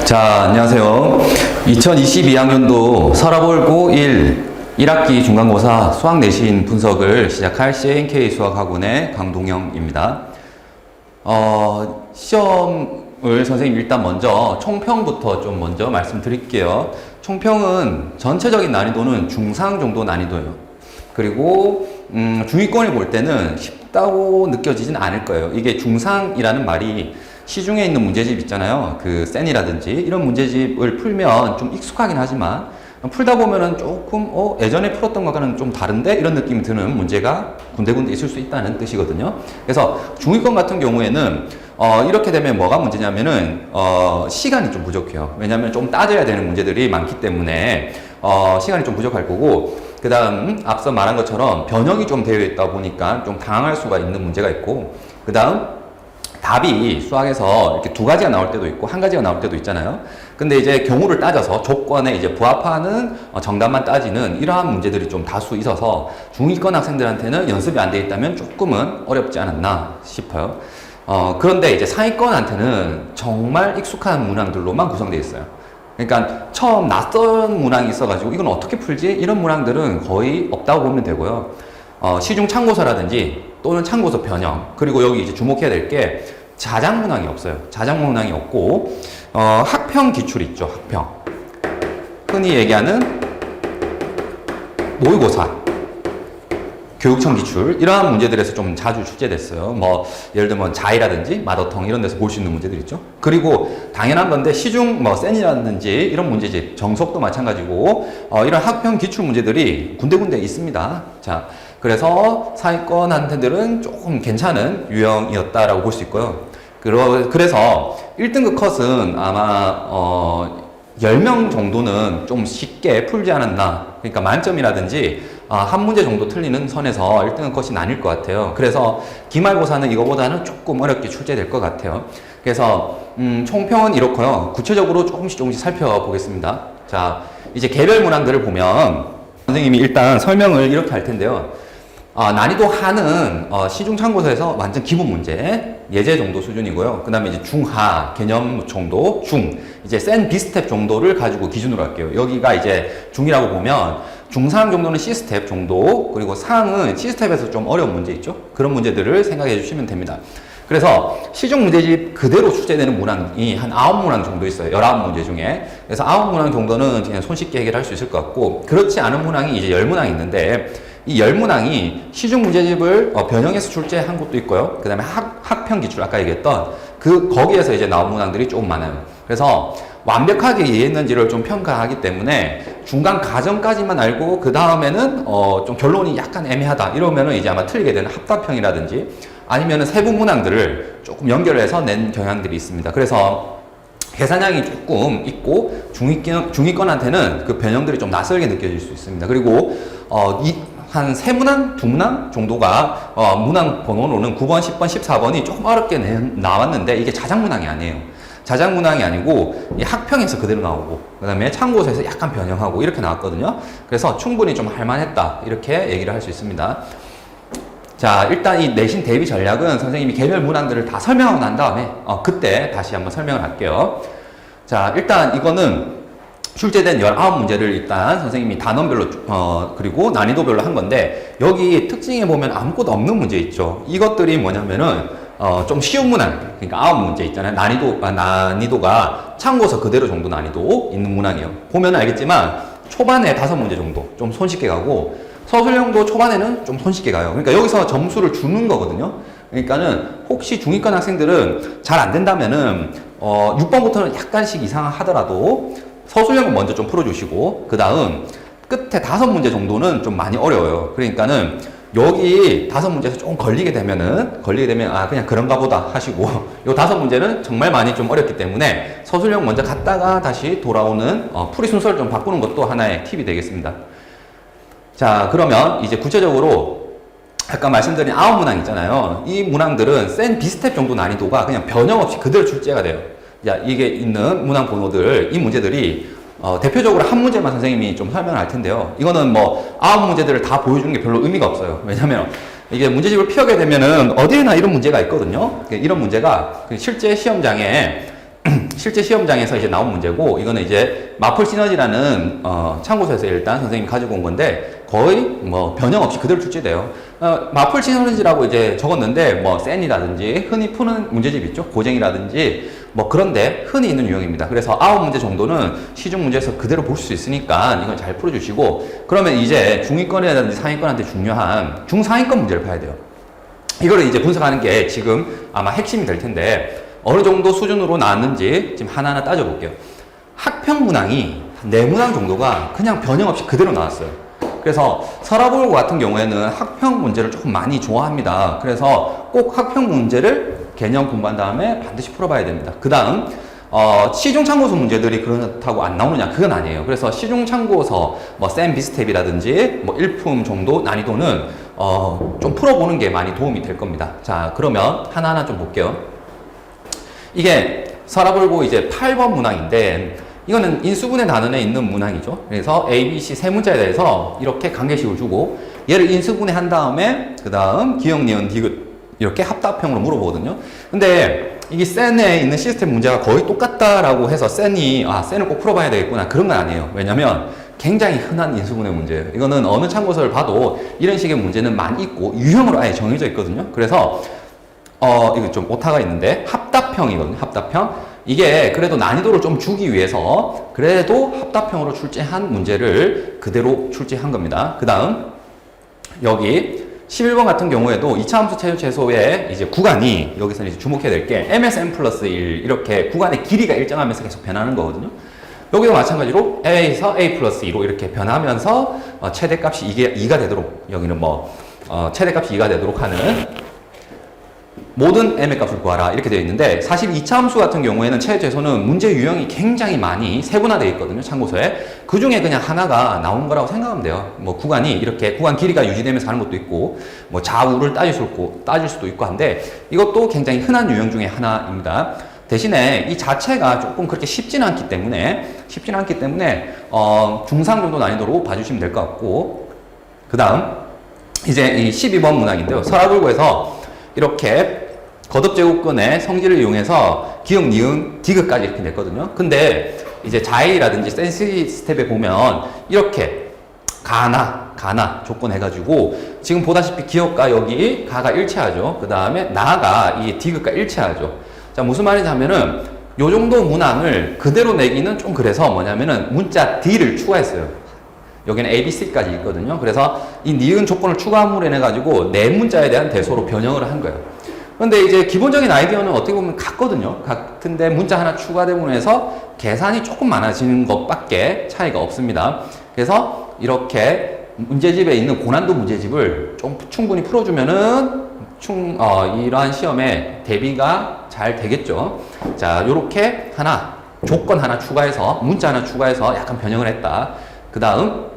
자, 안녕하세요. 2022학년도 서라볼고 1학기 중간고사 수학 내신 분석을 시작할 CNK 수학학원의 강동영입니다. 시험을 선생님 일단 먼저 총평부터 좀 먼저 말씀드릴게요. 총평은 전체적인 난이도는 중상 정도 난이도예요. 그리고 중위권을 볼 때는 쉽다고 느껴지진 않을 거예요. 이게 중상이라는 말이 시중에 있는 문제집 있잖아요. 그 센이라든지 이런 문제집을 풀면 좀 익숙하긴 하지만 풀다 보면은 조금 예전에 풀었던 것과는 좀 다른데 이런 느낌이 드는 문제가 군데군데 있을 수 있다는 뜻이거든요. 그래서 중위권 같은 경우에는 이렇게 되면 뭐가 문제냐면은 시간이 좀 부족해요. 왜냐하면 좀 따져야 되는 문제들이 많기 때문에 시간이 좀 부족할 거고, 그 다음 앞서 말한 것처럼 변형이 좀 되어 있다 보니까 좀 당황할 수가 있는 문제가 있고, 그 다음 답이 수학에서 이렇게 두 가지가 나올 때도 있고 한 가지가 나올 때도 있잖아요. 근데 이제 경우를 따져서 조건에 이제 부합하는 정답만 따지는 이러한 문제들이 좀 다수 있어서 중위권 학생들한테는 연습이 안 돼 있다면 조금은 어렵지 않았나 싶어요. 그런데 이제 상위권한테는 정말 익숙한 문항들로만 구성되어 있어요. 그러니까 처음 낯선 문항이 있어가지고 이건 어떻게 풀지? 이런 문항들은 거의 없다고 보면 되고요. 시중 참고서라든지 또는 참고서 변형, 그리고 여기 이제 주목해야 될 게 자작 문항이 없어요. 자작 문항이 없고 학평 기출 있죠. 학평. 흔히 얘기하는 모의고사, 교육청 기출, 이러한 문제들에서 좀 자주 출제됐어요. 뭐 예를 들면 자이라든지 마더텅 이런 데서 볼 수 있는 문제들 있죠. 그리고 당연한 건데 시중 뭐 센이라든지 이런 문제집, 정석도 마찬가지고 이런 학평 기출 문제들이 군데군데 있습니다. 자, 그래서 상위권한테들은 조금 괜찮은 유형이었다라고 볼 수 있고요. 그래서 1등급 컷은 아마 10명 정도는 좀 쉽게 풀지 않았나. 그러니까 만점이라든지 한 문제 정도 틀리는 선에서 1등급 컷이 나뉠 것 같아요. 그래서 기말고사는 이거보다는 조금 어렵게 출제될 것 같아요. 그래서 총평은 이렇고요. 구체적으로 조금씩 살펴보겠습니다. 자, 이제 개별 문항들을 보면 선생님이 일단 설명을 이렇게 할 텐데요. 난이도 하는 시중 참고서에서 완전 기본 문제, 예제 정도 수준이고요. 그 다음에 이제 중하, 개념 정도, 중, 이제 센 비스텝 정도를 가지고 기준으로 할게요. 여기가 이제 중이라고 보면 중상 정도는 C스텝 정도, 그리고 상은 C스텝에서 좀 어려운 문제 있죠. 그런 문제들을 생각해 주시면 됩니다. 그래서 시중 문제집 그대로 출제되는 문항이 한 9문항 정도 있어요. 19문제 중에. 그래서 9문항 정도는 그냥 손쉽게 해결할 수 있을 것 같고, 그렇지 않은 문항이 이제 10문항 있는데, 이 10문항이 시중 문제집을 변형해서 출제한 것도 있고요. 그 다음에 학평 기출, 아까 얘기했던 거기에서 이제 나온 문항들이 조금 많아요. 그래서 완벽하게 이해했는지를 좀 평가하기 때문에 중간 과정까지만 알고 그 다음에는 좀 결론이 약간 애매하다 이러면은 이제 아마 틀리게 되는 합답형이라든지 아니면은 세부 문항들을 조금 연결해서 낸 경향들이 있습니다. 그래서 계산량이 조금 있고 중위권한테는 그 변형들이 좀 낯설게 느껴질 수 있습니다. 그리고 한 3문항, 2문항 정도가 문항 번호로는 9번, 10번, 14번이 조금 어렵게 나왔는데 이게 자작문항이 아니에요. 자작문항이 아니고 이 학평에서 그대로 나오고 그 다음에 참고서에서 약간 변형하고 이렇게 나왔거든요. 그래서 충분히 좀 할만했다 이렇게 얘기를 할 수 있습니다. 자, 일단 이 내신 대비 전략은 선생님이 개별 문항들을 다 설명하고 난 다음에 그때 다시 한번 설명을 할게요. 자, 일단 이거는 출제된 19문제를 일단 선생님이 단원별로 그리고 난이도별로 한 건데, 여기 특징에 보면 아무것도 없는 문제 있죠. 이것들이 뭐냐면은 좀 쉬운 문항, 그러니까 9문제 있잖아요. 난이도가 참고서 그대로 정도 난이도 있는 문항이에요. 보면 알겠지만 초반에 5문제 정도 좀 손쉽게 가고, 서술형도 초반에는 좀 손쉽게 가요. 그러니까 여기서 점수를 주는 거거든요. 그러니까는 혹시 중위권 학생들은 잘 안 된다면은 6번부터는 약간씩 이상하더라도 서술형은 먼저 좀 풀어주시고, 그 다음 끝에 5문제 정도는 좀 많이 어려워요. 그러니까는 여기 5문제에서 조금 걸리게 되면 그냥 그런가 보다 하시고, 요 5문제는 정말 많이 좀 어렵기 때문에 서술형 먼저 갔다가 다시 돌아오는 풀이 순서를 좀 바꾸는 것도 하나의 팁이 되겠습니다. 자, 그러면 이제 구체적으로 아까 말씀드린 9문항 있잖아요. 이 문항들은 센 비스텝 정도 난이도가 그냥 변형 없이 그대로 출제가 돼요. 자, 이게 있는 문항 번호들, 이 문제들이 대표적으로 한 문제만 선생님이 좀 설명을 할 텐데요. 이거는 뭐 9문제들을 다 보여주는 게 별로 의미가 없어요. 왜냐면 이게 문제집을 펴게 되면은 어디에나 이런 문제가 있거든요. 이런 문제가 실제 시험장에 실제 시험장에서 이제 나온 문제고, 이거는 이제 마플 시너지라는 참고서에서 일단 선생님이 가지고 온 건데 거의 뭐 변형 없이 그대로 출제돼요. 마플 시너지라고 이제 적었는데 뭐 센이라든지 흔히 푸는 문제집 있죠, 고쟁이라든지 뭐 그런데 흔히 있는 유형입니다. 그래서 9문제 정도는 시중 문제에서 그대로 볼 수 있으니까 이건 잘 풀어주시고, 그러면 이제 중위권이라든지 상위권한테 중요한 중상위권 문제를 봐야 돼요. 이거를 이제 분석하는 게 지금 아마 핵심이 될 텐데, 어느 정도 수준으로 나왔는지 지금 하나하나 따져볼게요. 학평 문항이 4문항 정도가 그냥 변형 없이 그대로 나왔어요. 그래서 서라볼고 같은 경우에는 학평 문제를 조금 많이 좋아합니다. 그래서 꼭 학평 문제를 개념 공부한 다음에 반드시 풀어봐야 됩니다. 그 다음 시중 참고서 문제들이 그렇다고 안 나오느냐, 그건 아니에요. 그래서 시중 참고서 뭐 쌤 비스텝이라든지 뭐 일품 정도 난이도는 좀 풀어보는 게 많이 도움이 될 겁니다. 자, 그러면 하나하나 좀 볼게요. 이게 서라볼고 이제 8번 문항인데, 이거는 인수분해 단원에 있는 문항이죠. 그래서 A, B, C 세 문자에 대해서 이렇게 관계식을 주고, 얘를 인수분해 한 다음에 그 다음 기억, 니은, 디귿 이렇게 합답형으로 물어보거든요. 근데 이게 센에 있는 시스템 문제가 거의 똑같다라고 해서 센을 꼭 풀어봐야 되겠구나, 그런 건 아니에요. 왜냐면 굉장히 흔한 인수분해 문제예요. 이거는 어느 참고서를 봐도 이런 식의 문제는 많이 있고 유형으로 아예 정해져 있거든요. 그래서 이거 좀 오타가 있는데 합답형이거든요. 합답형. 이게 그래도 난이도를 좀 주기 위해서 그래도 합답형으로 출제한 문제를 그대로 출제한 겁니다. 그 다음 여기 11번 같은 경우에도 이차함수 체조 최소의 이제 구간이, 여기서 이제 주목해야 될 게 MSN 플러스 1 이렇게 구간의 길이가 일정하면서 계속 변하는 거거든요. 여기도 마찬가지로 A에서 A 플러스 2로 이렇게 변하면서 최대값이 이게 2가 되도록, 여기는 뭐 최대값이 2가 되도록 하는 모든 m의 값을 구하라 이렇게 되어 있는데, 사실 2차 함수 같은 경우에는 최소는 문제 유형이 굉장히 많이 세분화되어 있거든요, 참고서에. 그 중에 그냥 하나가 나온 거라고 생각하면 돼요. 뭐 구간이 이렇게 구간 길이가 유지되면서 하는 것도 있고, 뭐 좌우를 따질 수도 있고 한데, 이것도 굉장히 흔한 유형 중에 하나입니다. 대신에 이 자체가 조금 그렇게 쉽지는 않기 때문에 중상 정도 난이도로 봐주시면 될 것 같고, 그 다음 이제 이 12번 문항인데요. 서라불고에서 이렇게 거듭제곱근의 성질을 이용해서 기억, 니은, 디귿까지 이렇게 냈거든요. 근데 이제 자이라든지 센시 스텝에 보면 이렇게 가나 조건 해가지고, 지금 보다시피 기억과 여기 가가 일치하죠. 그 다음에 나가 이 디귿과 일치하죠. 자, 무슨 말이냐 하면은 요 정도 문항을 그대로 내기는 좀 그래서 뭐냐면은 문자 D를 추가했어요. 여기는 A, B, C까지 있거든요. 그래서 이 니은 조건을 추가함으로 인해가지고 네 문자에 대한 대소로 변형을 한 거예요. 근데 이제 기본적인 아이디어는 어떻게 보면 같거든요. 같은데 문자 하나 추가되고 해서 계산이 조금 많아지는 것밖에 차이가 없습니다. 그래서 이렇게 문제집에 있는 고난도 문제집을 좀 충분히 풀어주면은 이러한 시험에 대비가 잘 되겠죠. 자, 요렇게 조건 하나 추가해서, 문자 하나 추가해서 약간 변형을 했다. 그 다음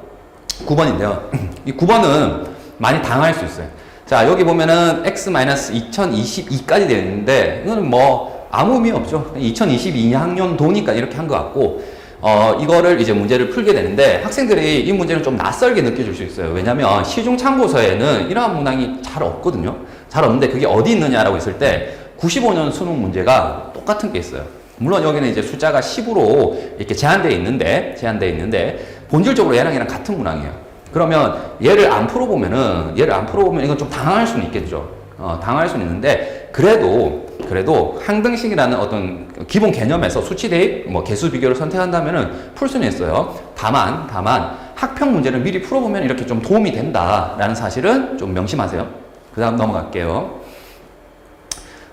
9번인데요. 이 9번은 많이 당할 수 있어요. 자, 여기 보면은 X-2022까지 되어 있는데, 이거는 뭐 아무 의미 없죠. 2022학년도니까 이렇게 한 것 같고, 이거를 이제 문제를 풀게 되는데, 학생들이 이 문제는 좀 낯설게 느껴질 수 있어요. 왜냐면 시중 참고서에는 이러한 문항이 잘 없거든요. 잘 없는데 그게 어디 있느냐라고 했을 때 95년 수능 문제가 똑같은 게 있어요. 물론 여기는 이제 숫자가 10으로 이렇게 제한되어 있는데 본질적으로 얘랑 같은 문항이에요. 그러면 얘를 안 풀어보면 이건 좀 당황할 수는 있겠죠. 당황할 수는 있는데, 그래도 항등식이라는 어떤 기본 개념에서 수치 대입, 뭐 개수 비교를 선택한다면은 풀 수는 있어요. 다만 학평 문제를 미리 풀어보면 이렇게 좀 도움이 된다라는 사실은 좀 명심하세요. 그 다음 넘어갈게요.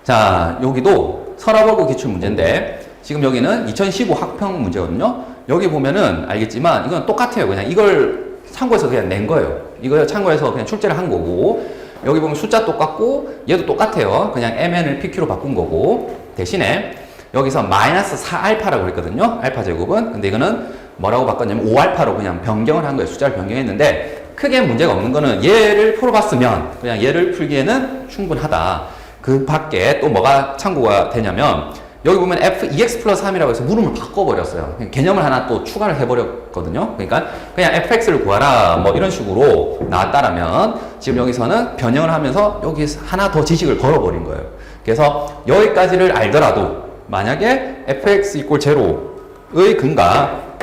자, 여기도 서라볼고 기출 문제인데, 지금 여기는 2015 학평 문제거든요. 여기 보면은 알겠지만 이건 똑같아요. 그냥 이걸 참고해서 그냥 낸 거예요. 이거 참고해서 그냥 출제를 한 거고, 여기 보면 숫자 똑같고 얘도 똑같아요. 그냥 mn을 pq로 바꾼 거고, 대신에 여기서 마이너스 4알파라고 했거든요. 알파 제곱은. 근데 이거는 뭐라고 바꿨냐면 5알파로 그냥 변경을 한 거예요. 숫자를 변경했는데, 크게 문제가 없는 거는 얘를 풀어봤으면 그냥 얘를 풀기에는 충분하다. 그 밖에 또 뭐가 참고가 되냐면, 여기 보면 f(2x 플러스 3이라고 해서 물음을 바꿔버렸어요. 개념을 하나 또 추가를 해버렸거든요. 그러니까 그냥 fx를 구하라 뭐 이런 식으로 나왔다라면, 지금 여기서는 변형을 하면서 여기 하나 더 지식을 걸어버린 거예요. 그래서 여기까지를 알더라도 만약에 fx equal 0의 근각,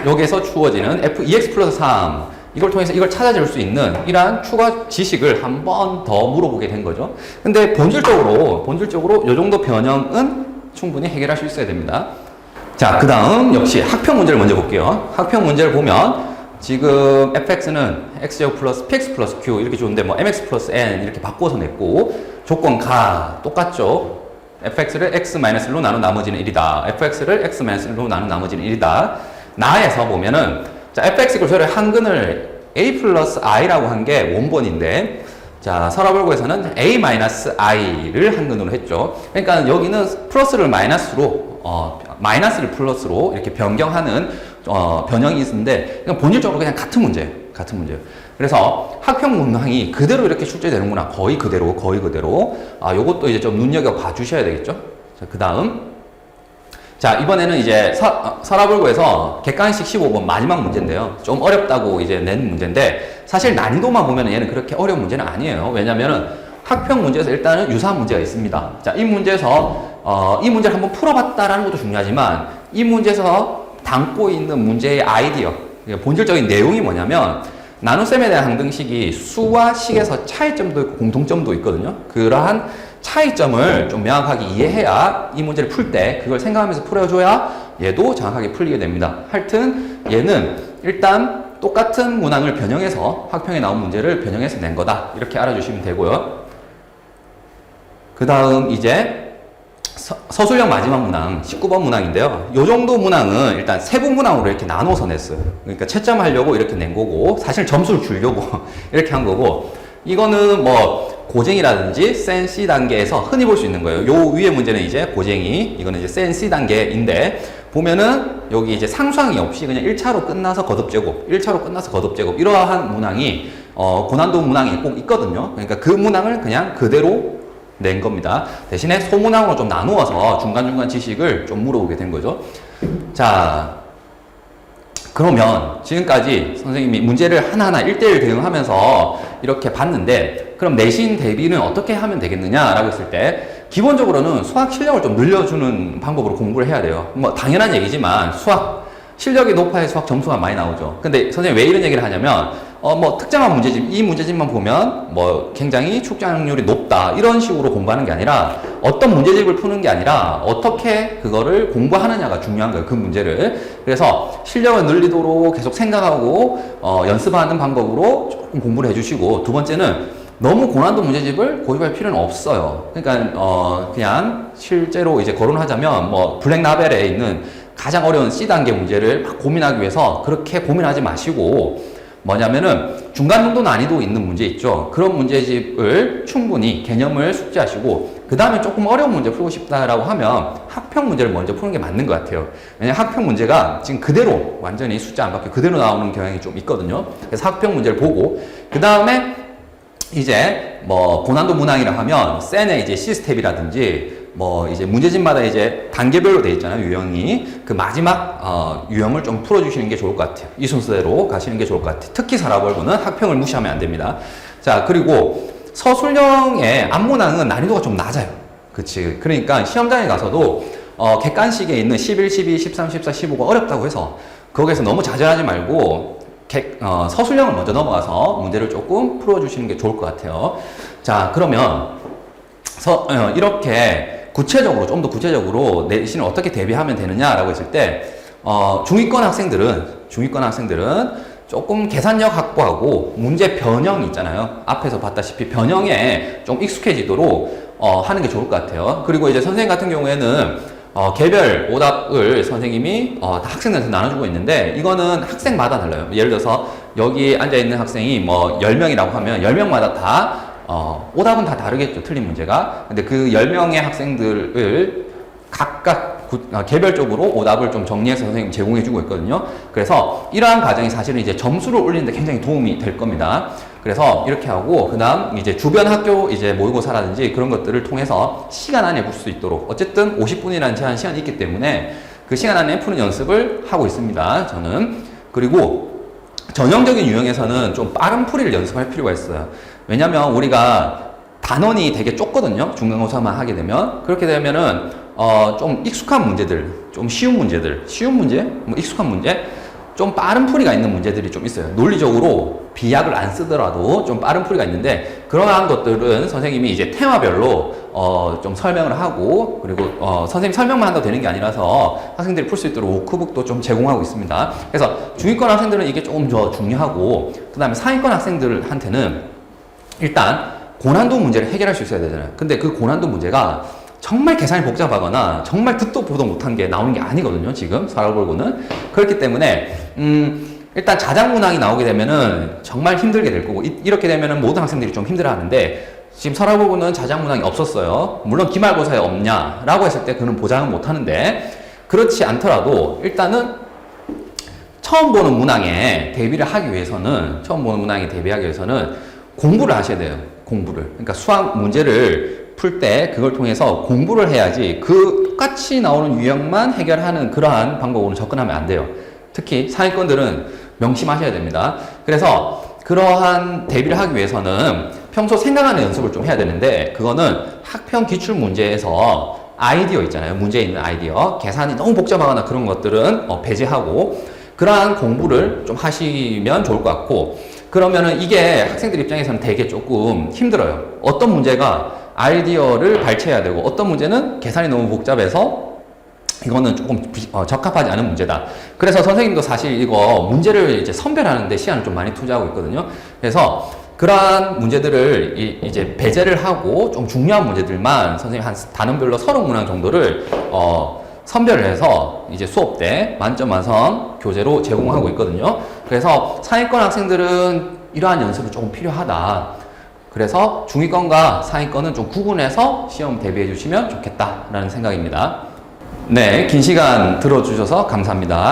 여기에서 주어지는 ex 플러스 3, 이걸 통해서 이걸 찾아줄 수 있는 이러한 추가 지식을 한 번 더 물어보게 된 거죠. 근데 본질적으로 이 정도 변형은 충분히 해결할 수 있어야 됩니다. 자, 그 다음 역시 학평 문제를 먼저 볼게요. 학평 문제를 보면 지금 fx는 x제곱 플러스 px 플러스 q 이렇게 주는데 뭐 mx 플러스 n 이렇게 바꿔서 냈고, 조건 가 똑같죠. fx를 x-1로 나눈 나머지는 1이다. fx를 x-1로 나눈 나머지는 1이다. 나에서 보면은 자, fx 이퀄 0의 한근을 a 플러스 i라고 한 게 원본인데, 자, 서라벌고에서는 a-i를 한근으로 했죠. 그러니까 여기는 플러스를 마이너스로, 마이너스를 플러스로 이렇게 변경하는, 변형이 있는데, 그냥 본질적으로 그냥 같은 문제예요. 그래서 학평 문항이 그대로 이렇게 출제되는구나. 거의 그대로. 요것도 이제 좀 눈여겨 봐 주셔야 되겠죠. 자, 그 다음. 자, 이번에는 이제 서라불고에서 객관식 15번 마지막 문제인데요. 좀 어렵다고 이제 낸 문제인데, 사실 난이도만 보면 얘는 그렇게 어려운 문제는 아니에요. 왜냐면은 학평 문제에서 일단은 유사한 문제가 있습니다. 자, 이 문제에서, 이 문제를 한번 풀어봤다라는 것도 중요하지만, 이 문제에서 담고 있는 문제의 아이디어, 본질적인 내용이 뭐냐면, 나눗셈에 대한 항등식이 수와 식에서 차이점도 있고 공통점도 있거든요. 그러한 차이점을 좀 명확하게 이해해야 이 문제를 풀 때 그걸 생각하면서 풀어줘야 얘도 정확하게 풀리게 됩니다. 하여튼 얘는 일단 똑같은 문항을 변형해서 학평에 나온 문제를 변형해서 낸 거다. 이렇게 알아주시면 되고요. 그 다음 이제 서술형 마지막 문항 19번 문항인데요. 요 정도 문항은 일단 세부 문항으로 이렇게 나눠서 냈어요. 그러니까 채점하려고 이렇게 낸 거고, 사실 점수를 주려고 이렇게 한 거고, 이거는 뭐 고쟁이라든지 센 C 단계에서 흔히 볼 수 있는 거예요. 요 위에 문제는 이제 고쟁이, 이거는 이제 센 C 단계인데, 보면은 여기 이제 상수항이 없이 그냥 1차로 끝나서 거듭제곱, 1차로 끝나서 거듭제곱, 이러한 문항이 고난도 문항이 꼭 있거든요. 그러니까 그 문항을 그냥 그대로 낸 겁니다. 대신에 소문항으로 좀 나누어서 중간중간 지식을 좀 물어보게 된 거죠. 자, 그러면 지금까지 선생님이 문제를 하나하나 1대1 대응하면서 이렇게 봤는데, 그럼 내신 대비는 어떻게 하면 되겠느냐라고 했을 때, 기본적으로는 수학 실력을 좀 늘려주는 방법으로 공부를 해야 돼요. 뭐 당연한 얘기지만 수학 실력이 높아야 수학 점수가 많이 나오죠. 근데 선생님이 왜 이런 얘기를 하냐면, 뭐 특정한 문제집, 이 문제집만 보면 뭐 굉장히 출제률이 높다, 이런 식으로 공부하는 게 아니라, 어떤 문제집을 푸는 게 아니라 어떻게 그거를 공부하느냐가 중요한 거예요, 그 문제를. 그래서 실력을 늘리도록 계속 생각하고 연습하는 방법으로 조금 공부를 해주시고, 두 번째는 너무 고난도 문제집을 고집할 필요는 없어요. 그러니까 그냥 실제로 이제 거론하자면 뭐 블랙라벨에 있는 가장 어려운 C단계 문제를 막 고민하기 위해서 그렇게 고민하지 마시고, 뭐냐면은 중간 정도 난이도 있는 문제 있죠. 그런 문제집을 충분히 개념을 숙지하시고, 그 다음에 조금 어려운 문제 풀고 싶다라고 하면 학평 문제를 먼저 푸는 게 맞는 것 같아요. 왜냐면 학평 문제가 지금 그대로 완전히 숫자 안 바뀌고 그대로 나오는 경향이 좀 있거든요. 그래서 학평 문제를 보고, 그 다음에 이제 뭐 고난도 문항이라 하면 센의 이제 시스템이라든지 뭐 이제 문제집마다 이제 단계별로 돼 있잖아요, 유형이. 그 마지막 유형을 좀 풀어주시는 게 좋을 것 같아요. 이 순서대로 가시는 게 좋을 것 같아요. 특히 서라벌고는 학평을 무시하면 안 됩니다. 자, 그리고 서술형의 앞문항은 난이도가 좀 낮아요. 그치. 그러니까 시험장에 가서도 객관식에 있는 11, 12, 13, 14, 15가 어렵다고 해서 거기에서 너무 좌절하지 말고 서술형을 먼저 넘어가서 문제를 조금 풀어주시는 게 좋을 것 같아요. 자, 그러면 이렇게 구체적으로, 좀 더 구체적으로 내신을 어떻게 대비하면 되느냐라고 했을 때, 중위권 학생들은 조금 계산력 확보하고 문제 변형 있잖아요. 앞에서 봤다시피 변형에 좀 익숙해지도록 하는 게 좋을 것 같아요. 그리고 이제 선생님 같은 경우에는 개별 오답을 선생님이 학생들한테 나눠주고 있는데, 이거는 학생마다 달라요. 예를 들어서 여기 앉아있는 학생이 뭐 10명이라고 하면 10명마다 다 오답은 다 다르겠죠, 틀린 문제가. 근데 그 10명의 학생들을 각각 개별적으로 오답을 좀 정리해서 선생님이 제공해주고 있거든요. 그래서 이러한 과정이 사실은 이제 점수를 올리는데 굉장히 도움이 될 겁니다. 그래서 이렇게 하고, 그 다음 이제 주변 학교 이제 모의고사라든지 그런 것들을 통해서 시간 안에 볼 수 있도록, 어쨌든 50분이라는 제한 시간이 있기 때문에 그 시간 안에 푸는 연습을 하고 있습니다, 저는. 그리고 전형적인 유형에서는 좀 빠른 풀이를 연습할 필요가 있어요. 왜냐면 우리가 단원이 되게 좁거든요. 중간고사만 하게 되면. 그렇게 되면은 좀 익숙한 문제들, 좀 쉬운 문제들, 쉬운 문제, 뭐 익숙한 문제, 좀 빠른 풀이가 있는 문제들이 좀 있어요. 논리적으로 비약을 안 쓰더라도 좀 빠른 풀이가 있는데, 그러한 것들은 선생님이 이제 테마별로 좀 설명을 하고, 그리고 선생님 설명만 한다고 되는 게 아니라서 학생들이 풀 수 있도록 워크북도 좀 제공하고 있습니다. 그래서 중위권 학생들은 이게 조금 더 중요하고, 그 다음에 상위권 학생들한테는 일단 고난도 문제를 해결할 수 있어야 되잖아요. 근데 그 고난도 문제가 정말 계산이 복잡하거나 정말 듣도 보도 못한 게 나오는 게 아니거든요. 지금 살아보고는. 그렇기 때문에 일단 자작문항이 나오게 되면은 정말 힘들게 될 거고, 이렇게 되면은 모든 학생들이 좀 힘들어 하는데, 지금 설화보고는 자작문항이 없었어요. 물론 기말고사에 없냐라고 했을 때 그는 보장은 못 하는데, 그렇지 않더라도 일단은 처음 보는 문항에 대비를 하기 위해서는, 공부를 하셔야 돼요. 공부를. 그러니까 수학 문제를 풀 때 그걸 통해서 공부를 해야지 그 똑같이 나오는 유형만 해결하는 그러한 방법으로 접근하면 안 돼요. 특히 상위권들은 명심하셔야 됩니다. 그래서 그러한 대비를 하기 위해서는 평소 생각하는 연습을 좀 해야 되는데, 그거는 학평 기출 문제에서 아이디어 있잖아요. 문제에 있는 아이디어. 계산이 너무 복잡하거나 그런 것들은 배제하고 그러한 공부를 좀 하시면 좋을 것 같고, 그러면은 이게 학생들 입장에서는 되게 조금 힘들어요. 어떤 문제가 아이디어를 발췌해야 되고, 어떤 문제는 계산이 너무 복잡해서 이거는 조금 적합하지 않은 문제다. 그래서 선생님도 사실 이거 문제를 이제 선별하는데 시간을 좀 많이 투자하고 있거든요. 그래서 그러한 문제들을 이제 배제를 하고 좀 중요한 문제들만 선생님 한 단원별로 30문항 정도를 선별을 해서 이제 수업 때 만점 완성 교재로 제공하고 있거든요. 그래서 상위권 학생들은 이러한 연습이 조금 필요하다. 그래서 중위권과 상위권은 좀 구분해서 시험 대비해 주시면 좋겠다라는 생각입니다. 네, 긴 시간 들어주셔서 감사합니다.